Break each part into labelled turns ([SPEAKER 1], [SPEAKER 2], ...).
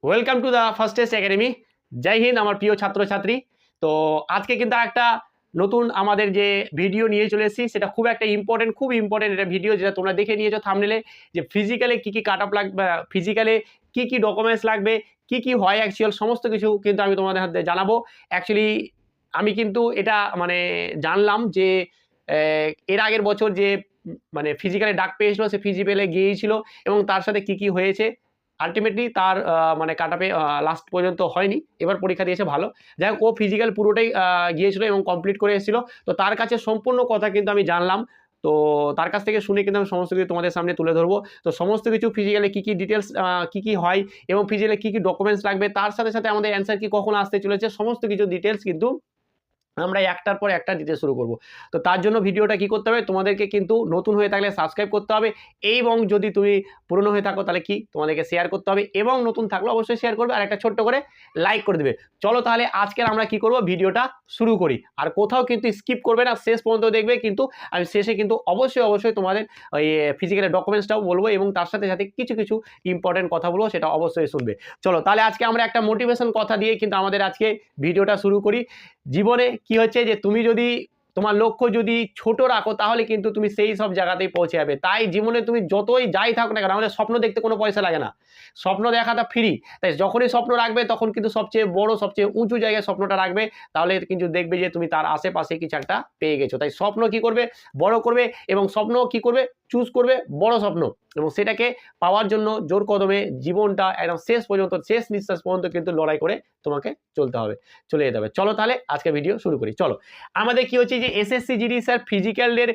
[SPEAKER 1] Welcome to the fastest academy. জয় হিন্দ আমার প্রিয় ছাত্রছাত্রী। তো আজকে কিন্তু একটা নতুন আমাদের যে ভিডিও নিয়ে চলে এসেছি, সেটা খুব একটা খুব ইম্পর্টেন্ট একটা ভিডিও, যেটা তোমরা দেখে নিয়েছো থাম্বনেলে, যে ফিজিক্যালে কী কী কাট আপ লাগবে, ফিজিক্যালে কী কী ডকুমেন্টস লাগবে, কী কী হয় অ্যাকচুয়াল সমস্ত কিছু কিন্তু আমি তোমাদের হাতে জানাবো। অ্যাকচুয়ালি আমি কিন্তু এটা মানে জানলাম যে এর আগের বছর যে মানে ফিজিক্যালে ডাক পেয়েছিল, সে ফিজিক্যালে গিয়েছিল এবং তার সাথে কী কী হয়েছে, আলটিমেটলি তার মানে কাট আপে লাস্ট পর্যন্ত হয়নি, এবার পরীক্ষা দিয়েছে ভালো। যাই হোক, ও ফিজিক্যাল পুরোটাই গিয়েছিল এবং কমপ্লিট করে এসেছিল। তো তার কাছে সম্পূর্ণ কথা কিন্তু আমি জানলাম। তো তার কাছ থেকে শুনে কিন্তু আমি সমস্ত কিছু তোমাদের সামনে তুলে ধরবো। তো সমস্ত কিছু ফিজিক্যালে কী কী ডিটেলস কী কী হয় এবং ফিজিক্যালে কী কী ডকুমেন্টস লাগবে, তার সাথে সাথে আমাদের অ্যান্সার কি কখন আসতে চলেছে, সমস্ত কিছু ডিটেলস কিন্তু আমরা একটার পর একটা দিতে শুরু করব। তো তার জন্য ভিডিওটা কি করতে হবে, তোমাদেরকে কিন্তু নতুন হয়ে থাকলে সাবস্ক্রাইব করতে হবে, এবং যদি তুমি পুরনো হয়ে থাকো তাহলে কি তোমাদেরকে শেয়ার করতে হবে, এবং নতুন থাকলে অবশ্যই শেয়ার করবে, আর একটা ছোট্ট করে লাইক করে দেবে। চলো তাহলে আজকের আমরা কি করব, ভিডিওটা শুরু করি। আর কোথাও কিন্তু স্কিপ করবে না, শেষ পর্যন্ত দেখবে। কিন্তু আমি শেষে কিন্তু অবশ্যই তোমাদের ওই ফিজিক্যালের ডকুমেন্টসটাও বলবো, এবং তার সাথে সাথে কিছু কিছু ইম্পর্টেন্ট কথা বলবো, সেটা অবশ্যই শুনবে। চলো তাহলে আজকে আমরা একটা মোটিভেশন কথা দিয়ে কিন্তু আমাদের আজকে ভিডিওটা শুরু করি। জীবনে কি হচ্ছে যে তুমি যদি তোমার লক্ষ্য যদি ছোট রাখো, তাহলে কিন্তু তুমি সেই সব জায়গাতেই পৌঁছে যাবে। তাই জীবনে তুমি যতই যাই থাকো না কেন, আমাদের স্বপ্ন দেখতে কোনো পয়সা লাগে না, স্বপ্ন দেখাটা ফ্রি। তাই যখনই স্বপ্ন রাখবে তখন কিন্তু সবচেয়ে বড় সবচেয়ে উঁচু জায়গায় স্বপ্নটা রাখবে, তাহলে কিন্তু দেখবে যে তুমি তার আশেপাশে কিছু একটা পেয়ে গেছো। তাই স্বপ্ন কি করবে, বড় করবে, এবং স্বপ্ন কি করবে, চুজ করবে বড় স্বপ্ন, এবং সেটাকে পাওয়ার জন্য জোর কদমে জীবনটা একদম শেষ পর্যন্ত, শেষ নিঃশ্বাস পর্যন্ত কিন্তু লড়াই করে তোমাকে চলে যেতে হবে। চলো তাহলে আজকে ভিডিও শুরু করি। চলো, আমাদের কি হচ্ছে যে এসএসসি জিডি স্যার ফিজিক্যালের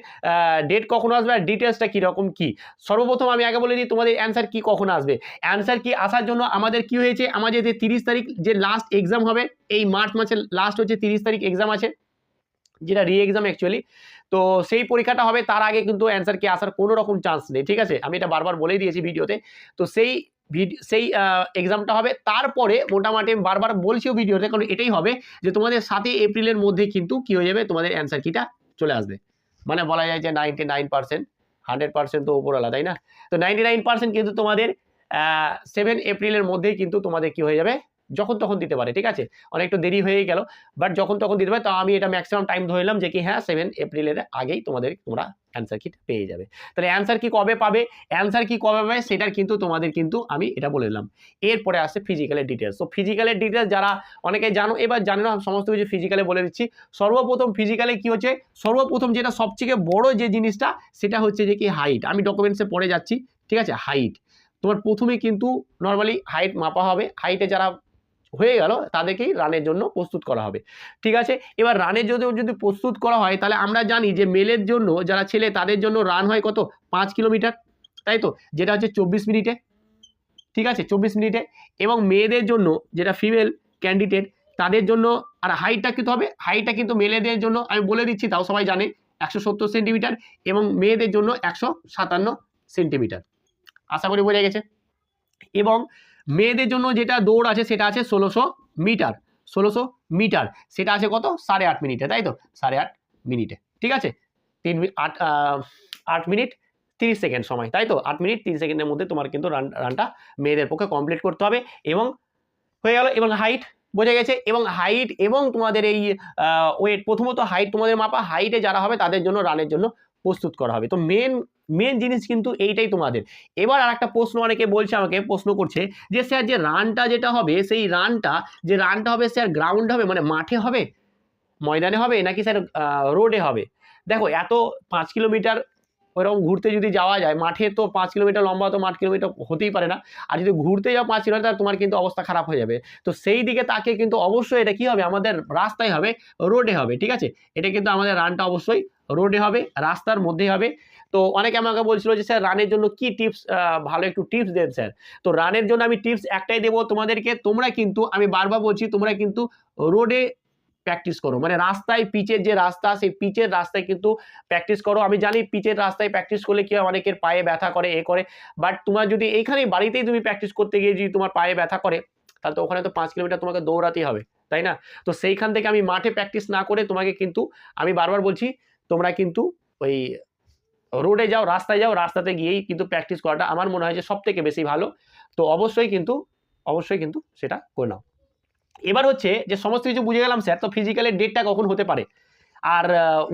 [SPEAKER 1] ডেট কখন আসবে আর ডিটেলসটা কীরকম কি। সর্বপ্রথম আমি আগে বলে দিই তোমাদের অ্যান্সার কি কখন আসবে। অ্যান্সার কি আসার জন্য আমাদের কি হয়েছে, আমাদের যে 30 তারিখ যে লাস্ট এক্সাম হবে, এই মার্চ মাসের লাস্ট হচ্ছে 30 তারিখ এক্সাম আছে, যেটা রি এক্সাম অ্যাকচুয়ালি। তো সেই পরীক্ষাটা হবে, তার আগে কিন্তু অ্যান্সার কি আসার কোনো রকম চান্স নেই, ঠিক আছে, আমি এটা বারবার বলেই দিয়েছি ভিডিওতে। তো সেই এক্সামটা হবে, তারপরে মোটামুটি আমি বারবার বলছিও ভিডিওতে, কারণ এটাই হবে যে তোমাদের 7 এপ্রিলের মধ্যে কিন্তু কি হয়ে যাবে, তোমাদের অ্যান্সার কিটা চলে আসবে। মানে বলা যায় যে 99%, 100% তো উপরওয়ালা, তাই না। তো 99% কিন্তু তোমাদের 7 এপ্রিলের মধ্যেই কিন্তু তোমাদের কি হয়ে যাবে, যখন তখন দিতে পারে, ঠিক আছে, অনেকটা দেরি হয়ে গেল, বাট যখন তখন দিতে পারে। তো আমি এটা ম্যাক্সিমাম টাইম ধরে নিলাম যে কি হ্যাঁ 7 এপ্রিলের আগেই তোমরা অ্যান্সার কিট পেয়ে যাবে। তাহলে অ্যান্সার কি কবে পাবে, সেটার কিন্তু তোমাদের কিন্তু আমি এটা বলে দিলাম। এরপরে আসছে ফিজিক্যালের ডিটেলস। তো ফিজিক্যালের ডিটেলস যারা অনেকে জানো, এবার জানো না, সমস্ত কিছু ফিজিক্যালে বলে দিচ্ছি। সর্বপ্রথম ফিজিক্যালে কি হচ্ছে, সর্বপ্রথম যেটা সবথেকে বড় যে জিনিসটা, সেটা হচ্ছে যে কি হাইট। আমি ডকুমেন্টসে পড়ে যাচ্ছি, ঠিক আছে। হাইট তোমার প্রথমে কিন্তু নর্মালি হাইট মাপা হবে। হাইটে যারা হয়ে গেল তাদেরকেই রানের জন্য প্রস্তুত করা হবে, ঠিক আছে। এবার রানের যদি প্রস্তুত করা হয়, তাহলে আমরা জানি যে মেলের জন্য যারা ছেলে, তাদের জন্য রান হয় কত, 5 কিলোমিটার, তাই তো, যেটা হচ্ছে 24 মিনিটে, ঠিক আছে, 24 মিনিটে। এবং মেয়েদের জন্য যেটা ফিমেল ক্যান্ডিডেট, তাদের জন্য আর হাইটটা কিন্তু হবে, হাইটটা কিন্তু মেয়েদের জন্য আমি বলে দিচ্ছি, তাও সবাই জানে, 170 সেন্টিমিটার, এবং মেয়েদের জন্য 157 সেন্টিমিটার। আশা করি বোঝা গেছে। এবং মেয়েদের জন্য যেটা দৌড় আছে, সেটা আছে 1600 মিটার, 1600 মিটার, সেটা আছে কত, 8.5 মিনিটে, তাই তো, 8.5 মিনিটে, ঠিক আছে। 8 মিনিট 30 সেকেন্ড সময়, তাই তো, 8 মিনিট 30 সেকেন্ডের মধ্যে তোমার কিন্তু রানটা মেয়েদের পক্ষে কমপ্লিট করতে হবে। এবং হয়ে গেল। এবং হাইট বোঝা গেছে। এবং হাইট এবং তোমাদের এই ওয়েট, প্রথমত হাইট তোমাদের মাপা, হাইটে যারা হবে তাদের জন্য রানের জন্য প্রস্তুত করা হবে। তো মেন জিনিস কিন্তু এইটাই তোমাদের। এবার আর একটা প্রশ্ন অনেকে বলছে, আমাকে প্রশ্ন করছে যে স্যার যে রানটা যেটা হবে, সেই রানটা হবে স্যার গ্রাউন্ড হবে, মানে মাঠে হবে, ময়দানে হবে, নাকি স্যার রোডে হবে। দেখো, এত 5 কিলোমিটার ওইরকম ঘুরতে যদি যাওয়া যায়, মাঠে তো 5 কিলোমিটার লম্বা, তো 5 কিলোমিটার হতেই পারে না। আর যদি ঘুরতে যাও 5 কিলোমিটার, তোমার কিন্তু অবস্থা খারাপ হয়ে যাবে। তো সেই দিকে তাকে কিন্তু অবশ্যই এটা কি হবে, আমাদের রাস্তায় হবে, রোডে হবে, ঠিক আছে। এটা কিন্তু আমাদের রানটা অবশ্যই রোডে হবে, রাস্তার মধ্যেই হবে। তো অনেকে আমাকে বলছিল যে স্যার রানের জন্য কি টিপস, ভালো একটু টিপস দেন স্যার। তো রানের জন্য আমি টিপস একটাই দেবো তোমাদেরকে, তোমরা কিন্তু, আমি বারবার বলছি, তোমরা কিন্তু রোডে প্র্যাকটিস করো, মানে রাস্তায়, পিচের যে রাস্তা, সেই পিচের রাস্তায় কিন্তু প্র্যাকটিস করো। আমি জানি পিচের রাস্তায় প্র্যাকটিস করলে কি হয়, অনেকের পায়ে ব্যথা করে, এ করে, বাট তোমার যদি এইখানে বাড়িতেই তুমি প্র্যাকটিস করতে গিয়ে যদি তোমার পায়ে ব্যথা করে, তাহলে তো ওখানে তো 5 কিলোমিটার তোমাকে দৌড়াতেই হবে, তাই না। তো সেইখান থেকে আমি মাঠে প্র্যাকটিস না করে তোমাকে কিন্তু, আমি বারবার বলছি, তোমরা কিন্তু ওই রোডে যাও, রাস্তায় যাও, রাস্তাতে গিয়েই কিন্তু প্র্যাকটিস করাটা আমার মনে হয় যে সব থেকে বেশি ভালো। তো অবশ্যই কিন্তু অবশ্যই কিন্তু সেটা করে নাও। এবার হচ্ছে যে সমস্ত কিছু বুঝে গেলাম স্যার, তো ফিজিক্যালের ডেটটা কখন হতে পারে, আর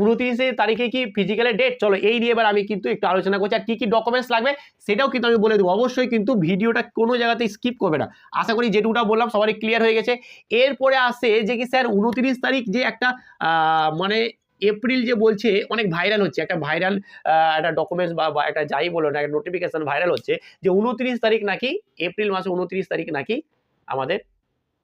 [SPEAKER 1] 29 তারিখে কি ফিজিক্যালের ডেট, চলো এই নিয়ে এবার আমি কিন্তু একটু আলোচনা করছি। আর কি কি ডকুমেন্টস লাগবে সেটাও কিন্তু আমি বলে দেবো। অবশ্যই কিন্তু ভিডিওটা কোনো জায়গাতে স্কিপ করবে না। আশা করি যেটুকুটা বললাম সবারই ক্লিয়ার হয়ে গেছে। এরপরে আসে যে কি স্যার 29 তারিখ যে একটা মানে এপ্রিল যে বলছে অনেক ভাইরাল হচ্ছে, একটা ভাইরাল একটা ডকুমেন্টস বা একটা যাই বলো না, একটা নোটিফিকেশন ভাইরাল হচ্ছে যে 29 তারিখ নাকি, এপ্রিল মাসে 29 তারিখ নাকি আমাদের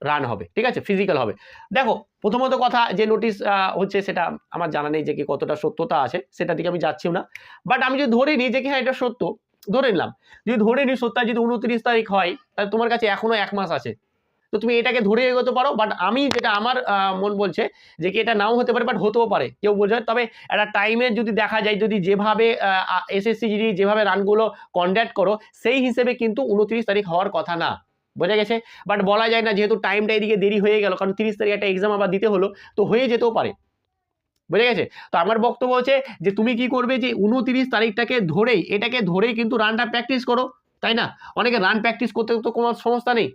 [SPEAKER 1] রান হবে, ঠিক আছে, ফিজিক্যাল হবে। দেখো প্রথমত কথা যে নোটিশ হচ্ছে সেটা আমার জানা নেই যে কি কতটা সত্যতা আছে, সেটা দিকে আমি যাচ্ছিও না। বাট আমি যদি ধরে নিই যে কি হ্যাঁ এটা সত্য, ধরে নিলাম, যদি ধরে নিই সত্য, যদি 29 তারিখ হয় তাহলে তোমার কাছে এখনো 1 মাস আছে, তো তুমি এটাকে ধরে এগোতে পারো। বাট আমি যেটা আমার মন বলছে যে কি এটা নাও হতে পারে, বাট হতেও পারে, কেউ বোঝে। তবে একটা টাইমে যদি দেখা যায়, যদি যেভাবে এসএসসি জিডি যেভাবে রানগুলো কন্ডাক্ট করো সেই হিসেবে কিন্তু 29 তারিখ হওয়ার কথা না, বোঝা গেছে। বাট বলা যায় না, যেহেতু টাইমটা এদিকে দেরি হয়ে গেল, কারণ 30 তারিখ একটা এক্সাম আবার দিতে হলো, তো হয়ে যেতেও পারে, বুঝে গেছে। তো আমার বক্তব্য হচ্ছে যে তুমি কি করবে, যে 29 তারিখটাকে ধরেই, এটাকে ধরেই কিন্তু রানটা প্র্যাকটিস করো, তাই না? অনেকে রান প্র্যাকটিস করতে তো কোনো সমস্যা নেই,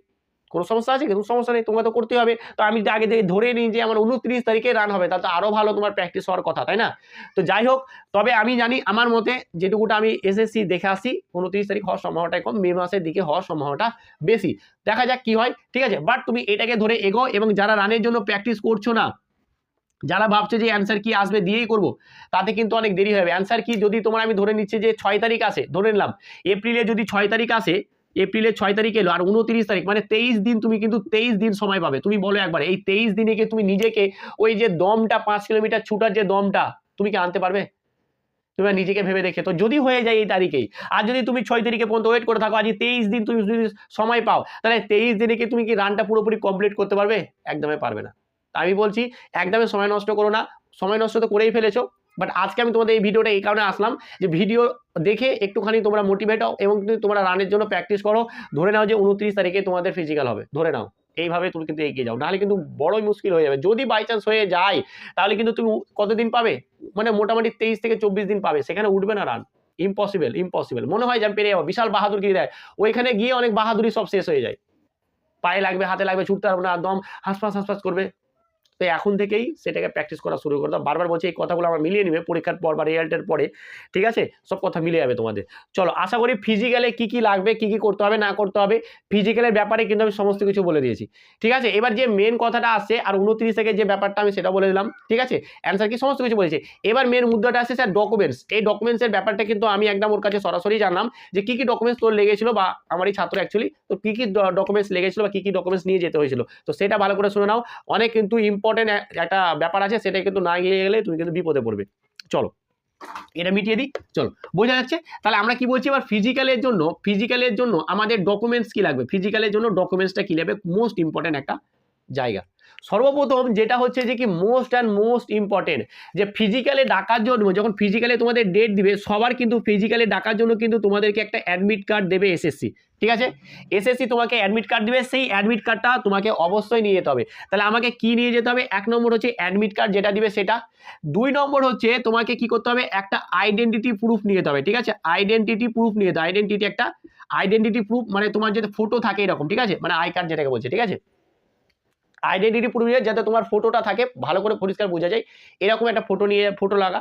[SPEAKER 1] কোনো সমস্যা আছে কিন্তু সমস্যা নেই, তোমাকে তো করতে হবে। তো আমি যদি আগে থেকে ধরে নিই যে আমার 29 তারিখে রান হবে, তাহলে তো আরো ভালো তোমার প্র্যাকটিস হওয়ার কথা, তাই না? তো যাই হোক, তবে আমি জানি আমার মতে যেটুকুটা আমি এসএসসি দেখে আসি, 29 তারিখ হওয়ার সম্ভাবনাটা কম, মে মাসের দিকে হওয়ার সম্ভাবনাটা বেশি। দেখা যাক কি হয়, ঠিক আছে। বাট তুমি এটাকে ধরে এগো, এবং যারা রানের জন্য প্র্যাকটিস করছো না, যারা ভাবছে যে অ্যান্সার কি আসবে দিয়েই করব, তাতে কিন্তু অনেক দেরি হবে। অ্যান্সার কি যদি তোমার, আমি ধরে নিচ্ছি যে 6 তারিখ আসে, ধরে নিলাম এপ্রিলে যদি 6 তারিখ আসে, এপ্রিলের 6 তারিখ এলো আর 29 তারিখ, মানে 23 দিন, তুমি কিন্তু 23 দিন সময় পাবে। তুমি বলো একবার, এই 23 দিনে কি তুমি নিজেকে ওই যে দমটা 5 কিলোমিটার ছুটার যে দমটা, তুমি কি আনতে পারবে? তুমি নিজেকে ভেবে দেখে, তো যদি হয়ে যায় এই তারিখেই, আর যদি তুমি 6 তারিখে পর্যন্ত ওয়েট করে থাকো, আজ 23 দিন তুমি যদি সময় পাও, তাহলে 23 দিনে কি তুমি কি রানটা পুরোপুরি কমপ্লিট করতে পারবে? একদমই পারবে না। আমি বলছি একদমই সময় নষ্ট করো না, সময় নষ্ট তো করেই ফেলেছো। বাট আজকে আমি তোমাদের এই ভিডিওটা এই কারণে আসলাম যে ভিডিও দেখে একটুখানি তোমরা মোটিভেট হও, এবং তোমরা রানের জন্য প্র্যাকটিস করো। ধরে নাও যে 29 তারিখে তোমাদের ফিজিক্যাল হবে, ধরে নাও, এইভাবে তুমি কিন্তু এগিয়ে যাও, নাহলে কিন্তু বড়ই মুশকিল হয়ে যাবে। যদি বাই চান্স হয়ে যায়, তাহলে কিন্তু তুমি কতদিন পাবে, মানে মোটামুটি 23 থেকে 24 দিন পাবে, সেখানে উঠবে না রান। Impossible, impossible. মনে হয় যে আমি পেরে যাবো, বিশাল বাহাদুরগিরি দেয়, ওইখানে গিয়ে অনেক বাহাদুরি সব শেষ হয়ে যায়, পায়ে লাগবে, হাতে লাগবে, ছুটতে পারবো না, দম হাঁসফাঁস হাঁসফাঁস করবে। তো এখন থেকেই সেটাকে প্র্যাকটিস করা শুরু করে দাও। বারবার বলছি এই কথাগুলো আমার মিলিয়ে নিবে পরীক্ষার পর বা রেজাল্টের পরে, ঠিক আছে, সব কথা মিলে যাবে তোমাদের। চলো, আশা করি ফিজিক্যালে কি কি লাগবে, কি কি করতে হবে না করতে হবে, ফিজিক্যালের ব্যাপারে কিন্তু আমি সমস্ত কিছু বলে দিয়েছি, ঠিক আছে। এবার যে মেন কথাটা আসছে, আর 29 থেকে যে ব্যাপারটা আমি সেটা বলে দিলাম, ঠিক আছে, অ্যান্সার কি সমস্ত কিছু বলেছি। এবার মেন মুদ্রাটা আসছে স্যার ডকুমেন্টস। এই ডকুমেন্টসের ব্যাপারটা কিন্তু আমি একদম ওর কাছে সরাসরি জানলাম যে কি কি ডকুমেন্টস তোর লেগেছিল, বা আমারই ছাত্র অ্যাকচুয়ালি, তো কি কি ডকুমেন্টস লেগেছিল বা কি কি ডকুমেন্টস নিয়ে যেতে হয়েছিল, তো সেটা ভালো করে শুনে নাও। অনেক কিন্তু ইম্পর্টেন্ট একটা ব্যাপার আছে, সেটা কিন্তু না গিয়ে গেলে তুমি কিন্তু বিপদে পড়বে। চলো এটা মিটিয়ে দিই, চলো বোঝা যাচ্ছে। তাহলে আমরা কি বলছি, এবার ফিজিক্যালের জন্য আমাদের ডকুমেন্টস কি লাগবে, ফিজিক্যালের জন্য ডকুমেন্টসটা কি লাগবে, মোস্ট ইম্পর্টেন্ট একটা জায়গা। সর্বপ্রথম যেটা হচ্ছে যে কি মোস্ট ইম্পর্টেন্ট, যে ফিজিক্যালে ডাকার জন্য, যখন ফিজিক্যালে তোমাদের ডেট দিবে, সবার কিন্তু ফিজিক্যালে ডাকার জন্য কিন্তু তোমাদেরকে একটা অ্যাডমিট কার্ড দেবে এসএসসি, ঠিক আছে। এসএসসি তোমাকে অ্যাডমিট কার্ড দিবে, সেই অ্যাডমিট কার্ডটা তোমাকে অবশ্যই নিয়ে যেতে হবে। তাহলে আমাকে কি নিয়ে যেতে হবে, 1 নম্বর হচ্ছে অ্যাডমিট কার্ড যেটা দিবে সেটা, 2 নম্বর হচ্ছে তোমাকে কি করতে হবে, একটা আইডেন্টিটি প্রুফ নিয়ে যেতে হবে, ঠিক আছে, আইডেন্টিটি প্রুফ নিয়ে যেতে, আইডেন্টিটি প্রুফ মানে তোমার যদি ফটো থাকে এরকম, ঠিক আছে, মানে আই কার্ড যেটাকে বলছে, ঠিক আছে, আইডেন্টিটি প্রুফ নিয়ে, যাতে তোমার ফটোটা থাকে, ভালো করে পরিষ্কার বোঝা যায়, এরকম একটা ফটো লাগা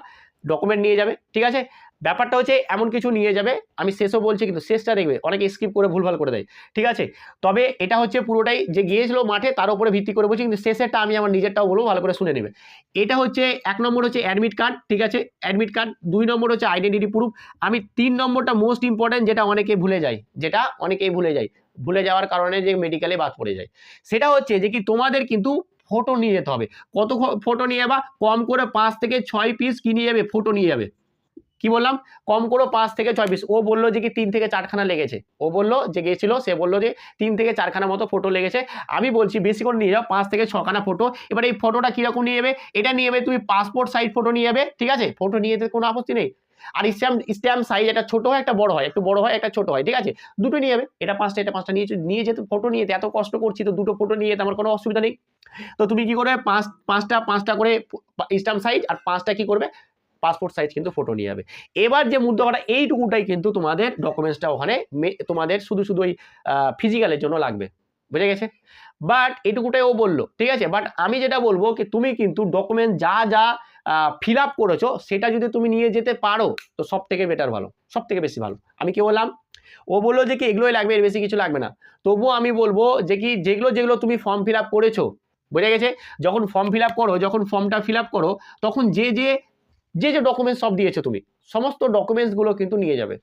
[SPEAKER 1] ডকুমেন্ট নিয়ে যাবে, ঠিক আছে। ব্যাপারটা হচ্ছে এমন কিছু নিয়ে যাবে, আমি শেষও বলছি কিন্তু শেষটা দেখবে অনেকে স্কিপ করে ভুলভাল করে দেয়, ঠিক আছে। তবে এটা হচ্ছে পুরোটাই যে গিয়েছিল মাঠে তার উপরে ভিত্তি করে বলছি, কিন্তু শেষেরটা আমি আমার নিজেরটাও বলবো, ভালো করে শুনে নেবে। এটা হচ্ছে 1 নম্বর হচ্ছে অ্যাডমিট কার্ড, ঠিক আছে, অ্যাডমিট কার্ড। 2 নম্বর হচ্ছে আইডেন্টিটি প্রুফ। আমি 3 নম্বরটা মোস্ট ইম্পর্টেন্ট, যেটা অনেকেই ভুলে যায়, ভুলে যাওয়ার কারণে যে মেডিকেলে বাদ পড়ে যায়, সেটা হচ্ছে যে কি তোমাদের কিন্তু ফটো নিয়ে যেতে হবে। কত ফটো নিয়ে যাবা, কম করে 5 থেকে 6 পিস কি নিয়ে যাবে, ফটো নিয়ে যাবে। কি বললাম, কম করে 5 থেকে 6 পিস। ও বললো যে কি 3 থেকে 4 খানা লেগেছে, ও বললো যে গেছিল, সে বললো যে 3 থেকে 4 খানা মতো ফটো লেগেছে। আমি বলছি বেশি করে নিয়ে যাও, 5 থেকে 6 খানা ফটো। এবার এই ফটোটা কিরকম নিয়ে যাবে, এটা নিয়ে যাবে তুমি পাসপোর্ট সাইজ ফটো নিয়ে যাবে, ঠিক আছে, ফটো নিয়ে যেতে কোনো আপত্তি নেই। আর স্ট্যাম্প সাইজ, একটা ছোট হয় একটা বড় হয়, একটু বড় হয় একটা ছোট হয়, ঠিক আছে, দুটো নিয়ে যাবে, এটা 5টা এটা 5টা নিয়ে যেতে, ফটো নিয়ে যেতে এত কষ্ট করছি, তো দুটো ফটো নিয়ে যেতে আমার কোনো অসুবিধা নেই। তো তুমি কি করবে, পাঁচটা করে স্ট্যাম্প সাইজ, আর 5টা কি করবে, পাসপোর্ট সাইজ কিন্তু ফটো নিয়ে যাবে। এবার যে মুদ্রাটা এইটুকুটাই কিন্তু তোমাদের ডকুমেন্টসটা ওখানে তোমাদের শুধু ওই ফিজিক্যালের জন্য লাগবে, বুঝে গেছে? বাট এটুকুটাই ও বলল, ঠিক আছে? বাট আমি যেটা বলবো কি তুমি কিন্তু ডকুমেন্ট যা যা ফিল আপ করেছো সেটা যদি তুমি নিয়ে যেতে পারো তো সব থেকে বেটার ভালো, সব থেকে বেশি ভালো। আমি কি বললাম? ও বললো যে কি এগুলোই লাগবে, এর বেশি কিছু লাগবে না। তবুও আমি বলবো যে কি যেগুলো যেগুলো তুমি ফর্ম ফিল আপ করেছো, বোঝা গেছে? যখন ফর্ম ফিল আপ করো, যখন ফর্মটা ফিল আপ করো তখন যে ডকুমেন্টস সব দিয়েছো তুমি সমস্ত ডকুমেন্টসগুলো কিন্তু নিয়ে যাবে।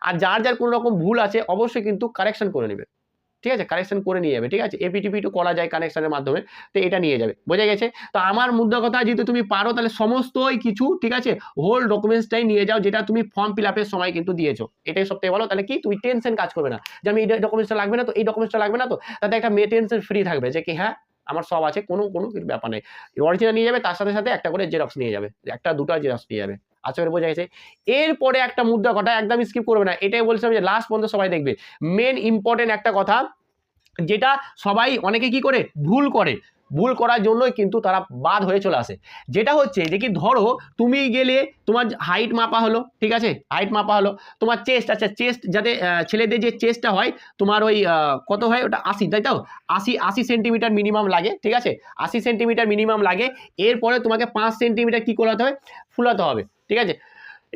[SPEAKER 1] আর যার যার কোনো রকম ভুল আছে অবশ্যই কিন্তু কারেকশন করে নেবে, ঠিক আছে? কারেকশন করে নিয়ে যাবে, ঠিক আছে? এপিটিপিটো করা যায় কানেকশনের মাধ্যমে, তো এটা নিয়ে যাবে, বোঝা গেছে? তো আমার মুদ্রা কথা যদি তুমি পারো তাহলে সমস্তই কিছু, ঠিক আছে, হোল ডকুমেন্টসটাই নিয়ে যাও যেটা তুমি ফর্ম ফিল আপের সময় কিন্তু দিয়েছো, এটাই সবথেকে ভালো। তাহলে কি তুমি টেনশন কাজ করবে না যে আমি এই ডকুমেন্টসটা লাগবে না তো, এই ডকুমেন্টসটা লাগবে না তো, তাতে একটা টেনশন ফ্রি থাকবে যে কি হ্যাঁ আমার সব আছে, কোনো কিছু ব্যাপার নেই। অরিজিনাল নিয়ে যাবে, তার সাথে সাথে একটা করে জেরক্স নিয়ে যাবে, একটা দুটো জেরক্স নিয়ে যাবে। আশা করি বোঝা গেছে। এরপরে একটা মুদ্রা কথা একদম স্কিপ করবে না, এটাই বলছিলাম যে লাস্ট পর্যন্ত সবাই দেখবে। মেন ইম্পর্টেন্ট একটা কথা যেটা সবাই অনেকে কি করে ভুল করে, ভুল করার জন্যই কিন্তু তারা বাদ হয়ে চলে আসে। যেটা হচ্ছে যে কি ধরো তুমি গেলে তোমার হাইট মাপা হলো, ঠিক আছে, হাইট মাপা হলো, তোমার চেস্ট, আচ্ছা চেস্ট যাতে ছেলেদের যে চেস্টটা হয় তোমার ওই কত হয় ওটা 80, তাই তো? 80 সেন্টিমিটার মিনিমাম লাগে, ঠিক আছে? 80 সেন্টিমিটার মিনিমাম লাগে। এরপরে তোমাকে 5 সেন্টিমিটার কি করাতে হবে, ফুলাতে হবে, ঠিক আছে?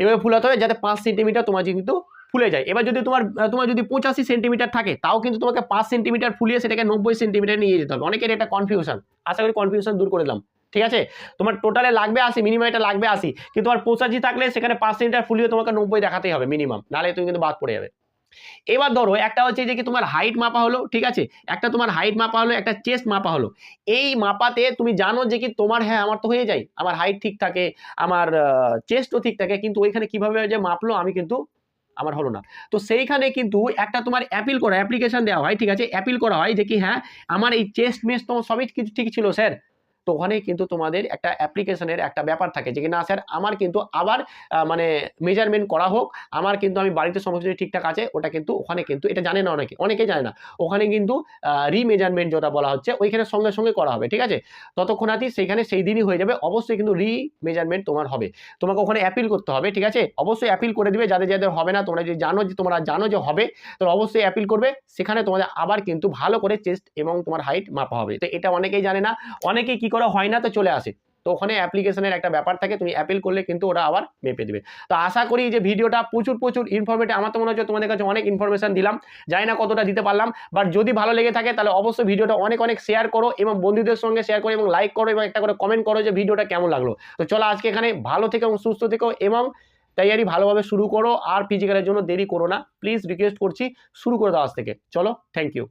[SPEAKER 1] এভাবে ফুলাতে হবে যাতে 5 সেন্টিমিটার তোমার কিন্তু ফুলে যায়। এবার যদি তোমার যদি 85 সেন্টিমিটার থাকে তাও কিন্তু তোমাকে 5 সেন্টিমিটার ফুলিয়ে সেটাকে 90 সেন্টিমিটার নিয়ে যেতে হবে। অনেকের এটা কনফিউশন, আশা করি কনফিউশন দূর করে দিলাম, ঠিক আছে? তোমার টোটালে লাগবে 80, মিনিমাম এটা লাগবে 80, কিন্তু তোমার 85 থাকলে সেখানে 5 সেন্টিমিটার ফুলিয়ে তোমাকে 90 দেখাতেই হবে মিনিমাম, নাহলে তুমি কিন্তু বাদ পড়ে যাবে। এবার ধরো একটা হচ্ছে যে কি তোমার হাইট মাপা হলো, ঠিক আছে, একটা তোমার হাইট মাপা হলো, একটা চেস্ট মাপা হলো। এই মাপাতে তুমি জানো যে কি তোমার হ্যাঁ আমার তো হয়ে যায়, আমার হাইট ঠিক থাকে, আমার চেস্টও ঠিক থাকে, কিন্তু ওইখানে কিভাবে যে মাপলো আমি কিন্তু আমার হলো না। তো সেইখানে কিন্তু একটা তোমার অ্যাপ্লিকেশন দেওয়া হয়, ঠিক আছে, অ্যাপিল করা হয় যে কি হ্যাঁ আমার এই চেস্ট মেস্ট তো সবই কিছু ঠিক ছিল স্যার। তো ওখানে কিন্তু তোমাদের একটা অ্যাপ্লিকেশনের একটা ব্যাপার থাকে যে কি না স্যার আমার কিন্তু আবার মানে মেজারমেন্ট করা হোক, আমার কিন্তু আমি বাড়িতে সমস্ত কিছু ঠিকঠাক আছে, ওটা কিন্তু ওখানে কিন্তু এটা জানে না, অনেকে জানে না, ওখানে কিন্তু রিমেজারমেন্ট যেটা বলা হচ্ছে ওইখানে সঙ্গে সঙ্গে করা হবে, ঠিক আছে? ততক্ষণাৎ সেইখানে সেই দিনই হয়ে যাবে, অবশ্যই কিন্তু রিমেজারমেন্ট তোমার হবে, তোমাকে ওখানে অ্যাপিল করতে হবে, ঠিক আছে? অবশ্যই অ্যাপিল করে দিবে, যাদের যাদের হবে না তোমরা যদি জানো যে হবে তো অবশ্যই অ্যাপিল করবে, সেখানে তোমাদের আবার কিন্তু ভালো করে চেস্ট এবং তোমার হাইট মাপা হবে। তো এটা অনেকেই জানে না, অনেকেই কি করা হয় না তো চলে আসে, তো ওখানে অ্যাপ্লিকেশনের একটা ব্যাপার থাকে, তুমি অ্যাপিল করলে কিন্তু ওরা আবার মেপে দেবে। তো আশা করি যে ভিডিওটা প্রচুর ইনফরমেটিভ, আমার তো মনে হচ্ছে তোমাদের কাছে অনেক ইনফরমেশন দিলাম, জানি না কতটা দিতে পারলাম, বাট যদি ভালো লেগে থাকে তাহলে অবশ্যই ভিডিওটা অনেক শেয়ার করো এবং বন্ধুদের সঙ্গে শেয়ার করো এবং লাইক করো এবং একটা করে কমেন্ট করো যে ভিডিওটা কেমন লাগলো। তো চলো আজকে এখানে ভালো থেকো এবং সুস্থ থেকো এবং তৈয়ারি ভালোভাবে শুরু করো, আর ফিজিক্যালের জন্য দেরি করো না, প্লিজ রিকোয়েস্ট করছি, শুরু করে দাও আজ থেকে। চলো, থ্যাংক ইউ।